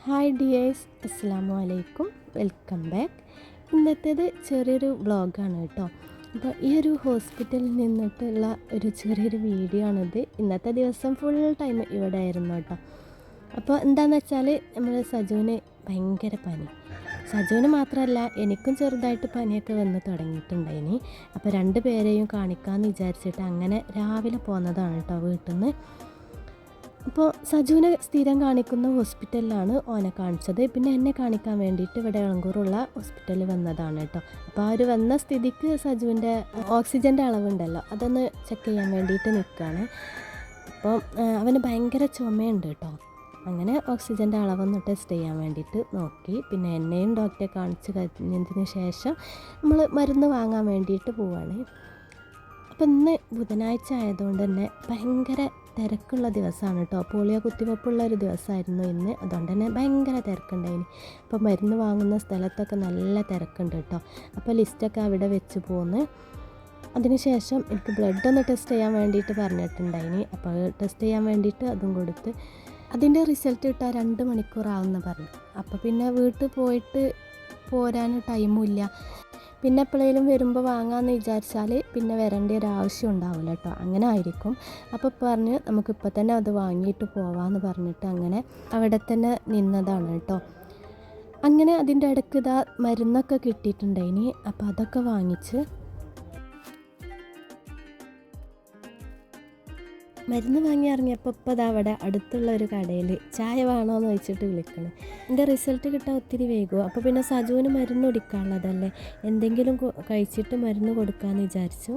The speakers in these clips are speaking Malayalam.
ഹായ് ഡിയേഴ്സ്, അസ്സലാമു അലൈക്കും. Welcome back. ഇന്നത്തേത് ചെറിയൊരു വ്ളോഗാണ് കേട്ടോ. അപ്പോൾ ഈ ഒരു ഹോസ്പിറ്റലിൽ നിന്നിട്ടുള്ള ഒരു ചെറിയൊരു വീഡിയോ ആണിത്. ഇന്നത്തെ ദിവസം ഫുൾ ടൈം ഇവിടെ ആയിരുന്നു കേട്ടോ. അപ്പോൾ എന്താണെന്ന് വെച്ചാൽ നമ്മൾ സജുവിന് ഭയങ്കര പനി. സജുവിന് മാത്രമല്ല എനിക്കും ചെറുതായിട്ട് പനിയൊക്കെ വന്ന് തുടങ്ങിയിട്ടുണ്ടായിനി. അപ്പോൾ രണ്ട് പേരെയും കാണിക്കാമെന്ന് വിചാരിച്ചിട്ട് അങ്ങനെ രാവിലെ പോകുന്നതാണ് കേട്ടോ വീട്ടിൽ നിന്ന്. അപ്പോൾ സജുവിനെ സ്ഥിരം കാണിക്കുന്ന ഹോസ്പിറ്റലിലാണ് ഓനെ കാണിച്ചത്. പിന്നെ എന്നെ കാണിക്കാൻ വേണ്ടിയിട്ട് ഇവിടെ എളങ്കൂറുള്ള ഹോസ്പിറ്റലിൽ വന്നതാണ് കേട്ടോ. അപ്പോൾ ആ ഒരു വന്ന സ്ഥിതിക്ക് സജുവിൻ്റെ ഓക്സിജൻ്റെ അളവുണ്ടല്ലോ അതൊന്ന് ചെക്ക് ചെയ്യാൻ വേണ്ടിയിട്ട് നിൽക്കുകയാണ്. അപ്പോൾ അവന് ഭയങ്കര ചുമയുണ്ട് കേട്ടോ. അങ്ങനെ ഓക്സിജൻ്റെ അളവൊന്ന് ടെസ്റ്റ് ചെയ്യാൻ വേണ്ടിയിട്ട് നോക്കി. പിന്നെ എന്നെയും ഡോക്ടറെ കാണിച്ച് കഴിഞ്ഞതിന് ശേഷം നമ്മൾ മരുന്ന് വാങ്ങാൻ വേണ്ടിയിട്ട് പോവുകയാണ്. അപ്പോൾ ഇന്ന് ബുധനാഴ്ച ആയതുകൊണ്ട് തന്നെ ഭയങ്കര തിരക്കുള്ള ദിവസമാണ് കേട്ടോ. പോളിയോ കുത്തിവെപ്പുള്ള ഒരു ദിവസമായിരുന്നു ഇന്ന്. അതുകൊണ്ട് തന്നെ ഭയങ്കര തിരക്കുണ്ടായിന്. അപ്പോൾ മരുന്ന് വാങ്ങുന്ന സ്ഥലത്തൊക്കെ നല്ല തിരക്കുണ്ട് കേട്ടോ. അപ്പോൾ ലിസ്റ്റൊക്കെ അവിടെ വെച്ച് പോന്ന്. അതിനുശേഷം എനിക്ക് ബ്ലഡ് ഒന്ന് ടെസ്റ്റ് ചെയ്യാൻ വേണ്ടിയിട്ട് പറഞ്ഞിട്ടുണ്ടായിന്. അപ്പോൾ ടെസ്റ്റ് ചെയ്യാൻ വേണ്ടിയിട്ട് അതും കൊടുത്ത് അതിൻ്റെ റിസൾട്ട് കിട്ടാൻ 2 മണിക്കൂറാവുമെന്ന് പറഞ്ഞു. അപ്പോൾ പിന്നെ വീട്ടിൽ പോയിട്ട് പോരാൻ ടൈമും ഇല്ല. പിന്നെ എപ്പോഴേലും വരുമ്പോൾ വാങ്ങാമെന്ന് വിചാരിച്ചാൽ പിന്നെ വരേണ്ട ഒരു ആവശ്യം ഉണ്ടാവില്ല കേട്ടോ. അങ്ങനെ ആയിരിക്കും. അപ്പോൾ പറഞ്ഞ് നമുക്കിപ്പോൾ തന്നെ അത് വാങ്ങിയിട്ട് പോവാമെന്ന് പറഞ്ഞിട്ട് അങ്ങനെ അവിടെ തന്നെ നിന്നതാണ് കേട്ടോ. അങ്ങനെ അതിൻ്റെ ഇടയ്ക്ക് ഇതാ മരുന്നൊക്കെ കിട്ടിയിട്ടുണ്ടായിനി. അപ്പോൾ അതൊക്കെ വാങ്ങിച്ച് മരുന്ന് വാങ്ങി ഇറങ്ങിയപ്പോൾ ഇപ്പോൾ അത് അവിടെ അടുത്തുള്ള ഒരു കടയിൽ ചായ വേണമെന്ന് വെച്ചിട്ട് വിളിക്കണം. എൻ്റെ റിസൾട്ട് കിട്ടാൻ ഒത്തിരി വൈകും. അപ്പോൾ പിന്നെ സജുവിന് മരുന്ന് കൊടുക്കാനുള്ളതല്ലേ, എന്തെങ്കിലും കഴിച്ചിട്ട് മരുന്ന് കൊടുക്കാമെന്ന് വിചാരിച്ചു.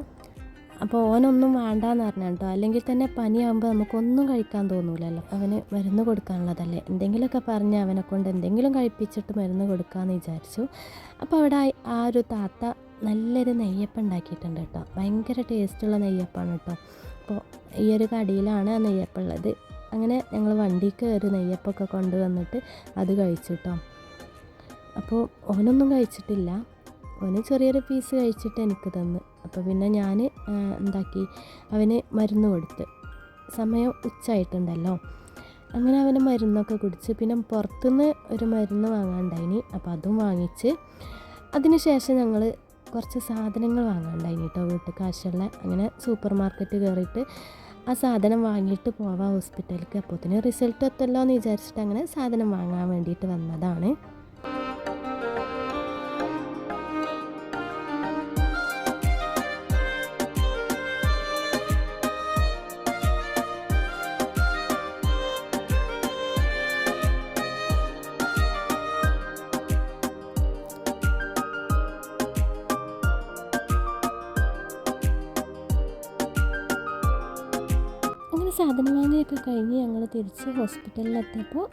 അപ്പോൾ ഓനൊന്നും വേണ്ടാന്ന് പറഞ്ഞു കേട്ടോ. അല്ലെങ്കിൽ തന്നെ പനിയാകുമ്പോൾ നമുക്കൊന്നും കഴിക്കാൻ തോന്നൂലല്ലോ. അവന് മരുന്ന് കൊടുക്കാനുള്ളതല്ലേ, എന്തെങ്കിലുമൊക്കെ പറഞ്ഞ് അവനെ കൊണ്ട് എന്തെങ്കിലും കഴിപ്പിച്ചിട്ട് മരുന്ന് കൊടുക്കാമെന്ന് വിചാരിച്ചു. അപ്പോൾ അവിടെ ആ ഒരു താത്ത നല്ലൊരു നെയ്യപ്പം ഉണ്ടാക്കിയിട്ടുണ്ട് കേട്ടോ. ഭയങ്കര ടേസ്റ്റുള്ള നെയ്യപ്പമാണ് കേട്ടോ. അപ്പോൾ ഈ ഒരു കടയിലാണ് ആ നെയ്യപ്പം ഉള്ളത്. അങ്ങനെ ഞങ്ങൾ വണ്ടിക്ക് കയറി നെയ്യപ്പമൊക്കെ കൊണ്ടുവന്നിട്ട് അത് കഴിച്ചിട്ടോ. അപ്പോൾ ഓനൊന്നും കഴിച്ചിട്ടില്ല. ഓന് ചെറിയൊരു പീസ് കഴിച്ചിട്ട് എനിക്ക് തന്നു. അപ്പോൾ പിന്നെ ഞാൻ എന്താക്കി, അവന് മരുന്ന് കൊടുത്ത്. സമയം ഉച്ചയായിട്ടുണ്ടല്ലോ. അങ്ങനെ അവന് മരുന്നൊക്കെ കുടിച്ച് പിന്നെ പുറത്തുനിന്ന് ഒരു മരുന്ന് വാങ്ങാനുണ്ടായിനി. അപ്പോൾ അതും വാങ്ങിച്ച് അതിന് ശേഷം ഞങ്ങൾ കുറച്ച് സാധനങ്ങൾ വാങ്ങാനുണ്ടായിനി കേട്ടോ, വീട്ടിൽ കാശുള്ള. അങ്ങനെ സൂപ്പർ മാർക്കറ്റ് കയറിയിട്ട് ആ സാധനം വാങ്ങിയിട്ട് പോവാം ഹോസ്പിറ്റലിലേക്ക്. അപ്പോഴത്തേന് റിസൾട്ട് എത്തല്ലോ എന്ന് വിചാരിച്ചിട്ട് അങ്ങനെ സാധനം വാങ്ങാൻ വേണ്ടിയിട്ട് വന്നതാണ്. സാധനം വാങ്ങിയൊക്കെ കഴിഞ്ഞ് ഞങ്ങൾ തിരിച്ച് ഹോസ്പിറ്റലിലെത്തിയപ്പോൾ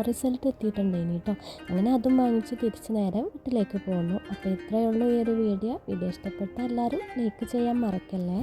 റിസൾട്ട് എത്തിയിട്ടുണ്ടായിനി കേട്ടോ. അങ്ങനെ അതും വാങ്ങിച്ച് തിരിച്ച് നേരെ വീട്ടിലേക്ക് പോന്നു. അപ്പോൾ ഇത്രയേ ഉള്ളൂ ഈ ഒരു വീഡിയോ. ഇഷ്ടപ്പെട്ട എല്ലാവരും ലൈക്ക് ചെയ്യാൻ മറക്കല്ലേ.